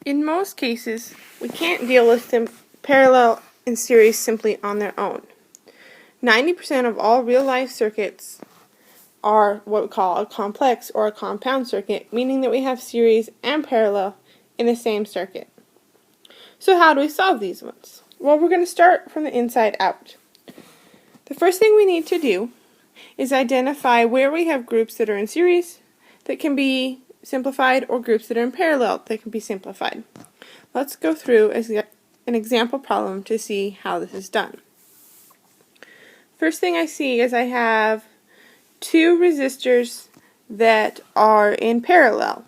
In most cases, we can't deal with them parallel and series simply on their own. 90% of all real-life circuits are what we call a complex or a compound circuit, meaning that we have series and parallel in the same circuit. So how do we solve these ones? Well, we're going to start from the inside out. The first thing we need to do is identify where we have groups that are in series that can be simplified or groups that are in parallel that can be simplified. Let's go through an example problem to see how this is done. First thing I see is I have two resistors that are in parallel.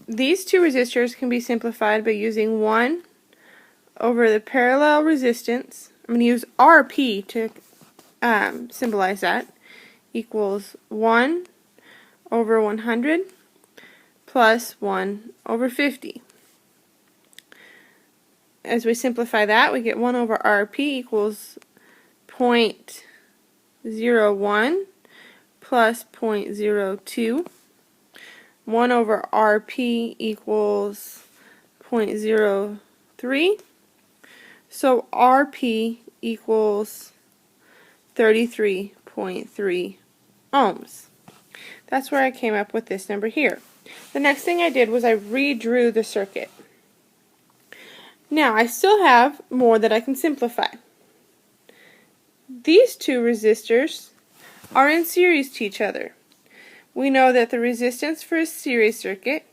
These two resistors can be simplified by using 1 over the parallel resistance. I'm going to use RP to symbolize that, equals 1 over 100 plus 1 over 50. As we simplify that, we get 1 over RP equals 0.01 plus 0.02. 1 over RP equals 0.03. So RP equals 33.3 ohms. That's where I came up with this number here. The next thing I did was I redrew the circuit. Now I still have more that I can simplify. These two resistors are in series to each other. We know that the resistance for a series circuit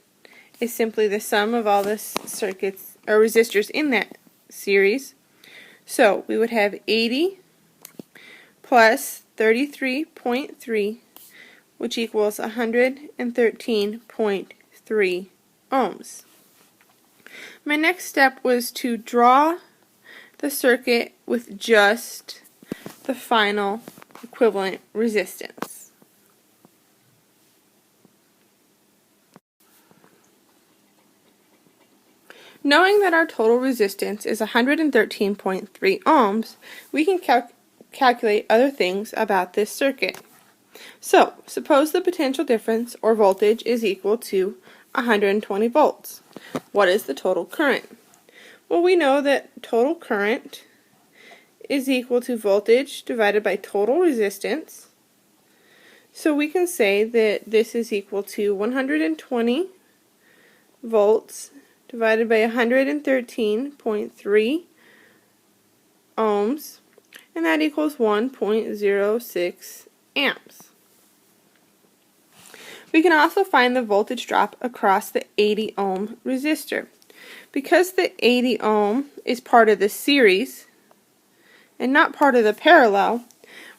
is simply the sum of all the circuits or resistors in that series. So we would have 80 plus 33.3, which equals 113.3 ohms. My next step was to draw the circuit with just the final equivalent resistance. Knowing that our total resistance is 113.3 ohms, we can calculate other things about this circuit. So, suppose the potential difference or voltage is equal to 120 volts. What is the total current? Well, we know that total current is equal to voltage divided by total resistance. So we can say that this is equal to 120 volts divided by 113.3 ohms, and that equals 1.06 amps. We can also find the voltage drop across the 80 ohm resistor. Because the 80 ohm is part of the series and not part of the parallel,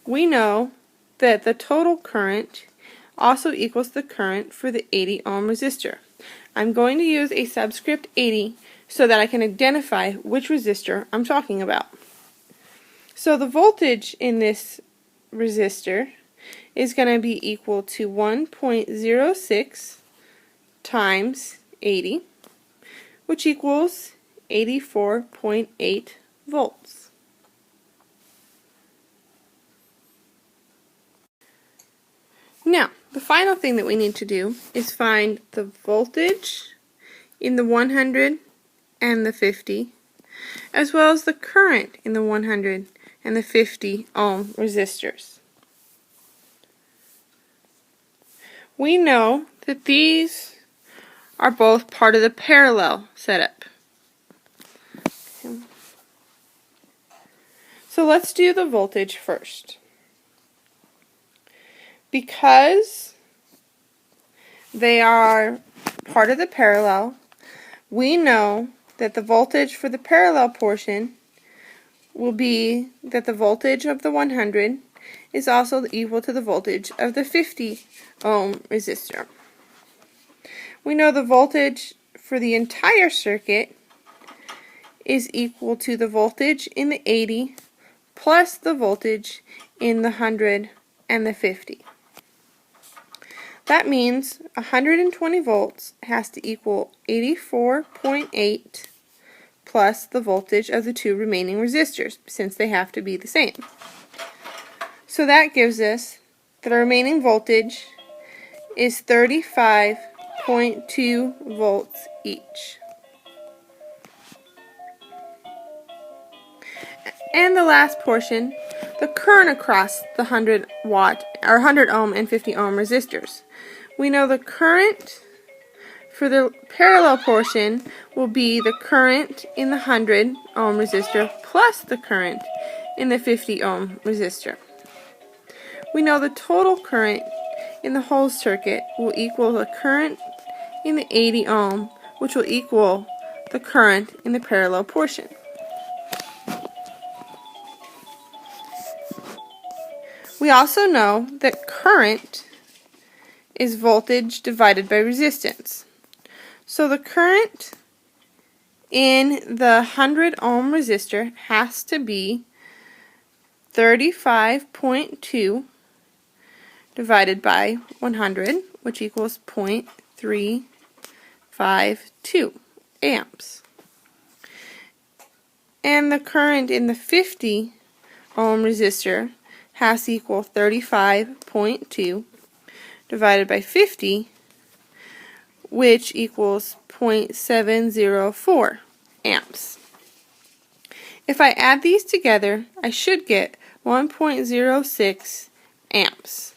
we know that the total current also equals the current for the 80 ohm resistor. I'm going to use a subscript 80 so that I can identify which resistor I'm talking about. So the voltage in this resistor is going to be equal to 1.06 times 80, which equals 84.8 volts. Now, the final thing that we need to do is find the voltage in the 100 and the 50, as well as the current in the 100 and the 50 ohm resistors. We know that these are both part of the parallel setup. So let's do the voltage first. Because they are part of the parallel, we know that the voltage for the parallel portion will be that the voltage of the 100 is also equal to the voltage of the 50 ohm resistor. We know the voltage for the entire circuit is equal to the voltage in the 80 plus the voltage in the 100 and the 50. That means 120 volts has to equal 84.8 plus the voltage of the two remaining resistors, since they have to be the same. So that gives us that our remaining voltage is 35 0.2 volts each. And the last portion, the current across the 100 watt or 100 ohm and 50 ohm resistors. We know the current for the parallel portion will be the current in the 100 ohm resistor plus the current in the 50 ohm resistor. We know the total current in the whole circuit will equal the current in the 80 ohm, which will equal the current in the parallel portion. We also know that current is voltage divided by resistance. So the current in the 100 ohm resistor has to be 35.2 divided by 100, which equals 0.352 amps. And the current in the 50 ohm resistor has to equal 35.2 divided by 50, which equals 0.704 amps. If I add these together, I should get 1.06 amps,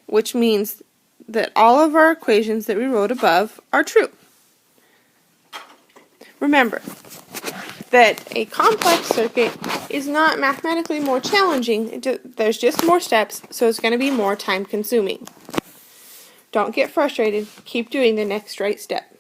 which means that all of our equations that we wrote above are true. Remember that a complex circuit is not mathematically more challenging, there's just more steps, so it's going to be more time consuming. Don't get frustrated, keep doing the next right step.